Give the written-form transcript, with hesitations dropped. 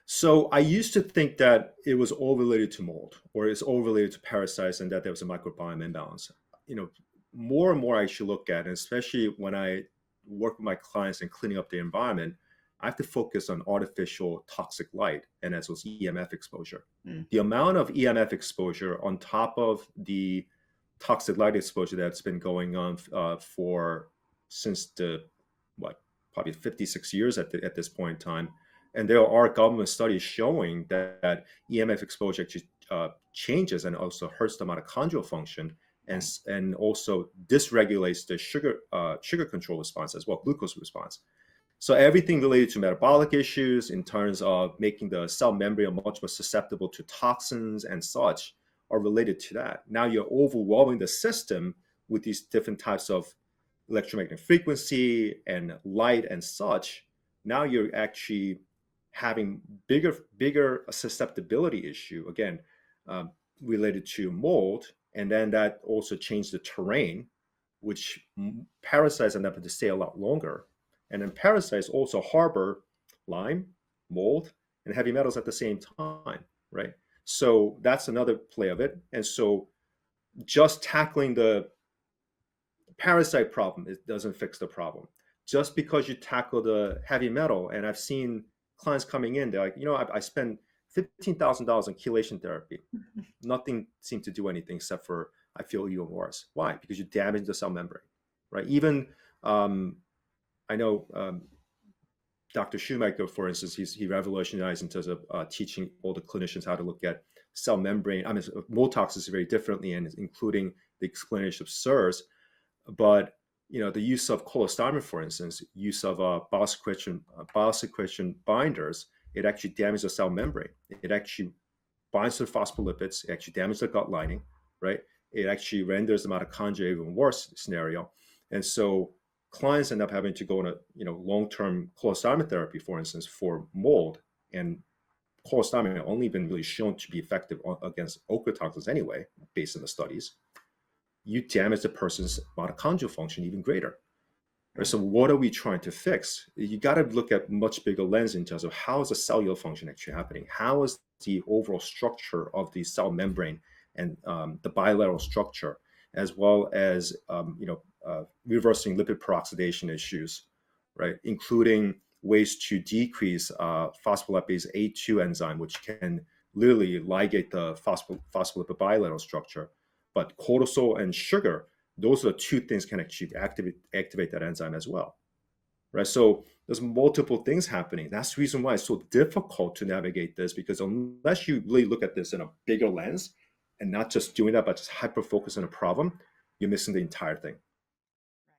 So I used to think that it was all related to mold or it's all related to parasites and that there was a microbiome imbalance. You know, more and more I should look at, and especially when I work with my clients and cleaning up the environment, I have to focus on artificial toxic light and as well as EMF exposure. Mm. The amount of EMF exposure on top of the toxic light exposure that's been going on for since the what probably 56 years at this point in time, and there are government studies showing that EMF exposure actually changes and also hurts the mitochondrial function and also dysregulates the sugar control response as well, glucose response. So everything related to metabolic issues in terms of making the cell membrane much more susceptible to toxins and such are related to that. Now you're overwhelming the system with these different types of electromagnetic frequency and light and such. Now you're actually having bigger susceptibility issue again, um, related to mold, and then that also changed the terrain, which parasites end up to stay a lot longer, and then parasites also harbor Lyme, mold, and heavy metals at the same time, right? So that's another play of it. And so just tackling the parasite problem, it doesn't fix the problem. Just because you tackle the heavy metal, and I've seen clients coming in, they're like, I spent $15,000 on chelation therapy. Nothing seemed to do anything except for I feel even worse. Why? Because you damage the cell membrane, right? Even I know Dr. Shoemaker, for instance, he revolutionized in terms of teaching all the clinicians how to look at cell membrane. I mean, mold toxicity very differently, and including the explanation of SIRS. But the use of cholestyramine, for instance, use of biosecretion binders, it actually damages the cell membrane. It actually binds to the phospholipids. It actually damages the gut lining, right? It actually renders the mitochondria even worse scenario. And so clients end up having to go on a long-term cholestyramine therapy, for instance, for mold. And cholestyramine has only been really shown to be effective against ochratoxins anyway, based on the studies. You damage the person's mitochondrial function even greater. Right? So what are we trying to fix? You got to look at much bigger lens in terms of how is the cellular function actually happening? How is the overall structure of the cell membrane and the bilateral structure, as well as reversing lipid peroxidation issues, right? Including ways to decrease phospholipase A2 enzyme, which can literally ligate the phospholipid bilateral structure. But cortisol and sugar, those are the two things can actually activate that enzyme as well, right? So there's multiple things happening. That's the reason why it's so difficult to navigate this, because unless you really look at this in a bigger lens and not just doing that, but just hyper focus on a problem, you're missing the entire thing.